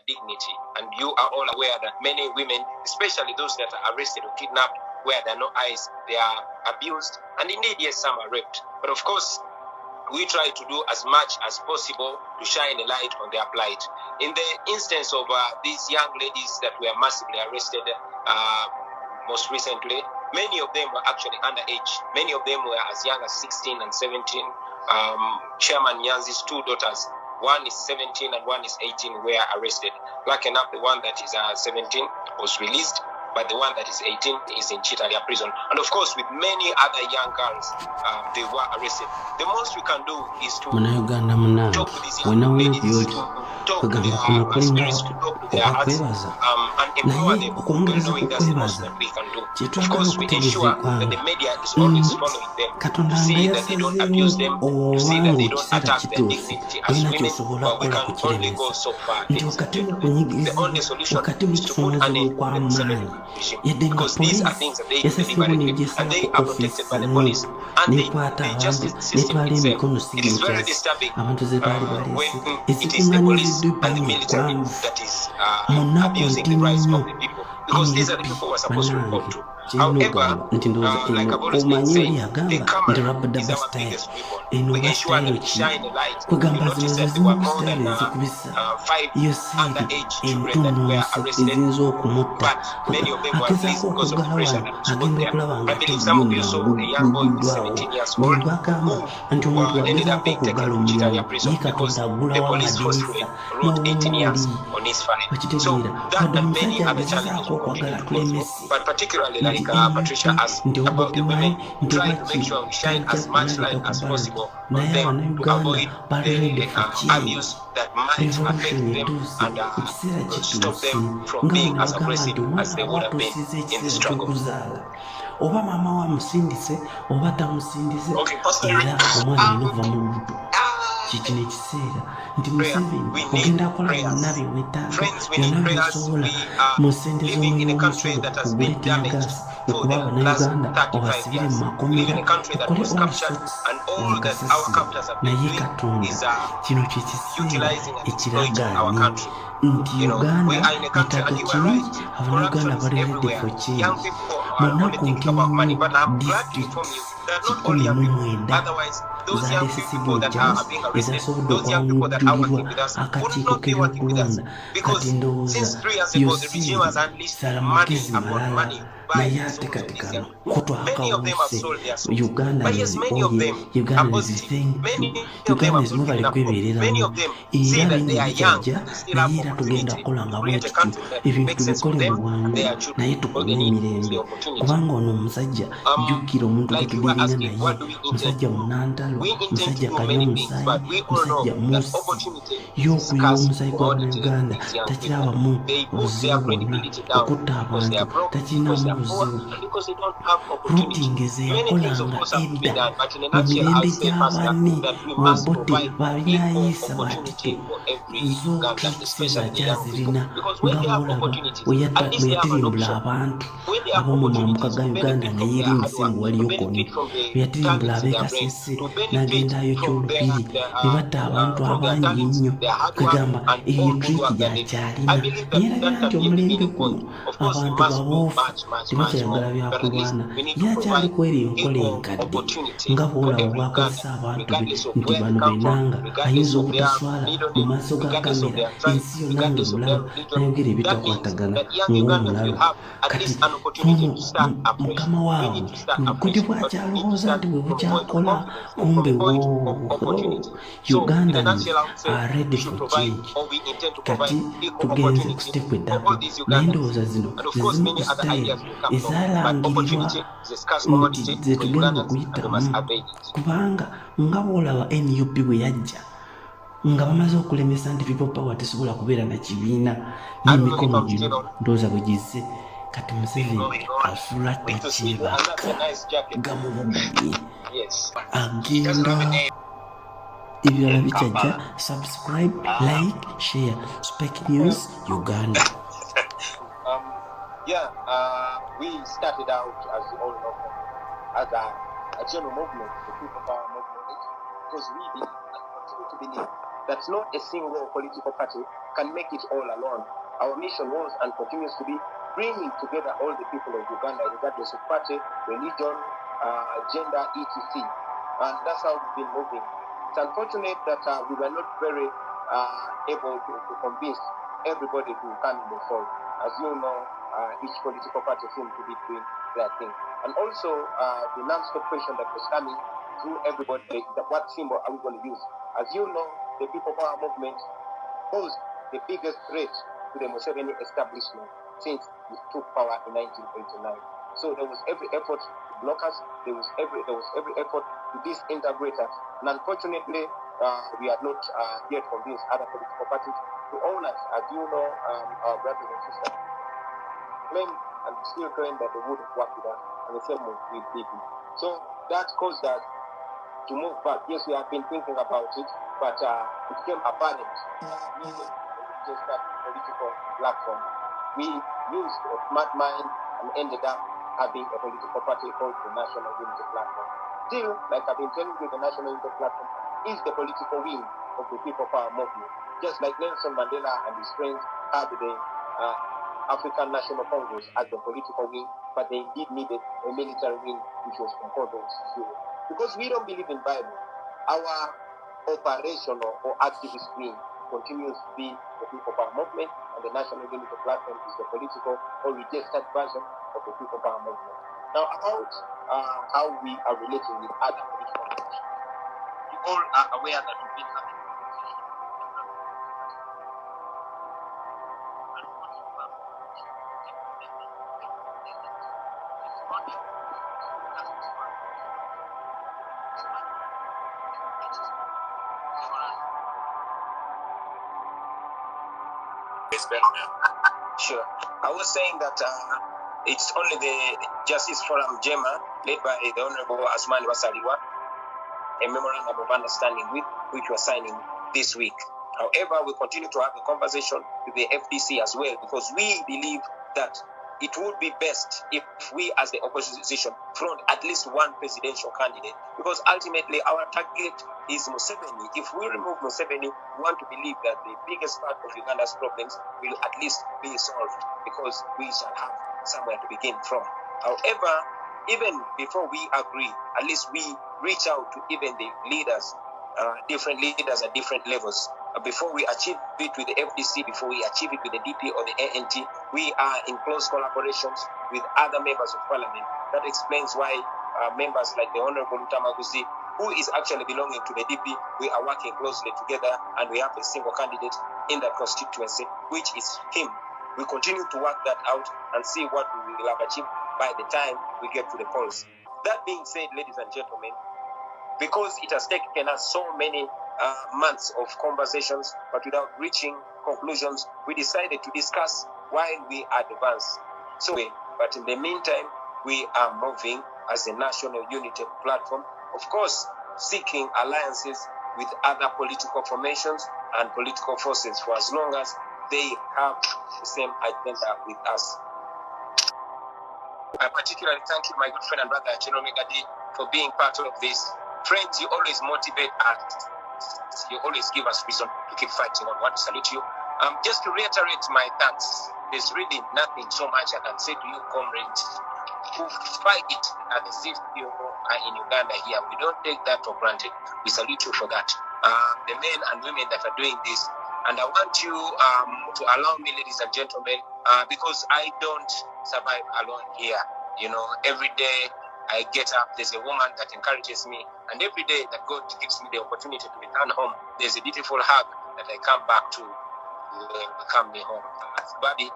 dignity. And you are all aware that many women, especially those that are arrested or kidnapped, where there are no eyes, they are abused, and indeed, yes, some are raped. But of course, we try to do as much as possible to shine a light on their plight. In the instance of these young ladies that were massively arrested most recently, many of them were actually underage. Many of them were as young as 16 and 17. Chairman Nyanzi's two daughters, one is 17 and one is 18, were arrested. Lucky enough, the one that is 17 was released, but the one that is 18 is in Chitalia prison. And of course, with many other young girls, they were arrested. The most we can do is to talk to these young ladies, to talk to their spirits, to talk to their hearts, and empower them, knowing that's the most that we can do. Of course, we ensure that the media is always following them, to see that they don't abuse them, to see that they don't attack their dignity as women, but we can only go so far. The only solution is to put an end to the Museveni regime, because these are things that they deliberately, and they are protected by the police, and the justice system itself. It is very disturbing when it is the police and the military that is abusing the rights of the people, because these are the people who are supposed to report to. However, like I've always been saying, the camera is our biggest weapon. We ensure that we shine a light. You notice that there were more than 5 underage children that were arrested, but many of them were released because of the pressure that was put there. I believe some of you saw a young boy who's 17 years old who ended up being taken to Chitalia prison because the police forcefully wrote 18 years on his file. So that and many other challenges we continue to go through, but particularly like Patricia asked about the women, try to make sure we shine as much light as possible on them to avoid the abuse that might affect them and stop them from being as aggressive as they would have been in the struggle. Oba mama wa musindise oba tamusindise era omwana nova mu lubuto kiki nekiseera nti Museveni ogenda akola byonna byewetaaga byonna byosobola mu ssente z'omulongoso ogule tiagasi okuba Abannayuganda obasibire mu makomera okole all sorts okakasa naye Katonda kino kyekiseera ekiragaanye nti Uganda yetaaga kingi Abannayuganda bali ready for change. Munaku nkemu district 19 zaalisisibwa ezasobodde okwanguddulirwa akakiiko k'ebyokulonda kati ndowooza Yoseri salamagezi malala naye ate kati kano kotwakawuse Uganda oye Uganda nzimu bali kwebereramu era bingi bijajja naye era tugenda kukola nga bwekityo ebintu tubikole mu bwangu naye tukole emirembe kubanga ono omusajja jjukira omuntu getulirina naye musajja munantalo musajja kalyomusayi musajja musi y'okuyiwa omusayi gwa Uganda takirabamu buzibu bwonna okutta abantu takirinamu buzibu rutingeze yakolanga edda mu mirembe gy'abanne Bobi babinayiisa batito zookikiza gyazirina nga mulaba weyatirimbula abantu ab'omu mambuka ga Uganda naye eri musengu waliyo koni weyatirimbula ab'ekasese n'agenda ayokya olubiri ne batta abantu abangi ennyo kwegamba eyo triiki gyakyalina naye erabira nti omulembe guno abantu baboofu tebakyayagala byakulwana yakyali kweri enkola enkadde nga bwolaba bwakozesa abantu be nti bano benanga ayinza obutaswala mu maaso ga kamera ensi yonna ngaemulaba nayogera ebitakwatagana ng'omulaba kati mukama waawe kuti bwakyalowooza nti bwe bukyakola kumbe Ugandans are ready for change. Kati tugenze ku step eddako naye ndowooza zino zezimu ku style ezalangirirwa nti zetugenda okuyitamu kubanga nga bwolaba NUP bwe yajja nga bamaze okulemesa nti people power tesobola kubeera na kibiina n'emikono gino ndowooza bwe gizze kati Museveni afuula takyebaka gamubugumye agenda ebirala bikyajja. Subscribe, like, share. Spec News Uganda. We started out, as you all know, as a general movement, the people power movement, because we believe and continue to believe that not a single political party can make it all alone. Our mission was and continues to be bringing together all the people of Uganda, regardless of party, religion, gender, etc. And that's how we've been moving. It's unfortunate that we were not very able to convince everybody to come in the fold. As you know, each political party seems to be doing their thing. And also, the non-stop question that was coming through everybody, what symbol are we going to use? As you know, the People Power Movement posed the biggest threat to the Museveni establishment since he took power in 1989. So there was every effort to block us. There was every effort to disintegrate us. And unfortunately, we are not yet convinced other political parties to own us. As you know, our brothers and sisters claim and still claim that they would work with us, and the same with people. So that caused us to move back. Yes, we have been thinking about it, but it became apparent just that political platform. We used a smart mind and ended up having a political party called the National Unity Platform. Still, like I've been telling you, the National Unity Platform is the political wing of the People Power Movement. Just like Nelson Mandela and his friends had the African National Congress as the political wing, but they indeed needed a military wing which was composed of zero. Because we don't believe in Bible, our operational or activist wing continues to be the People Power Movement, and the National Unity Platform is the political or registered version of the People Power Movement. Now, about how we are relating with other political groups, you all are aware that we've been having Sure. I was saying that it's only the Justice Forum JEMA, led by the Honorable Asmani Wasaliwa, a memorandum of understanding with which we're signing this week. However, we continue to have a conversation with the FDC as well, because we believe that it would be best if we as the opposition front at least one presidential candidate, because ultimately our target is Museveni. If we remove Museveni, we want to believe that the biggest part of Uganda's problems will at least be solved, because we shall have somewhere to begin from. However, even before we agree, at least we reach out to even the leaders, different leaders at different levels. Before we achieve it with the FDC, before we achieve it with the DP or the ANT, we are in close collaborations with other members of parliament. That explains why members like the Honorable Lutamaguzi, who is actually belonging to the DP, we are working closely together, and we have a single candidate in that constituency, which is him. We continue to work that out and see what we will have achieved by the time we get to the polls. That being said, ladies and gentlemen, because it has taken us so many months of conversations, but without reaching conclusions, we decided to discuss while we advance. But in the meantime, we are moving as a national unity platform, of course, seeking alliances with other political formations and political forces for as long as they have the same agenda with us. I particularly thank you, my good friend and brother, General Megadi, for being part of this. Friends, you always motivate us. You always give us reason to keep fighting on. I want to salute you. Just to reiterate my thanks, there's really nothing so much I can say to you, comrades, who fight as if you are in Uganda here. We don't take that for granted. We salute you for that. The men and women that are doing this. And I want you to allow me, ladies and gentlemen, because I don't survive alone here. You know, every day I get up, there's a woman that encourages me, and every day that God gives me the opportunity to return home, there's a beautiful hug that I come back to welcome me home. Bobi,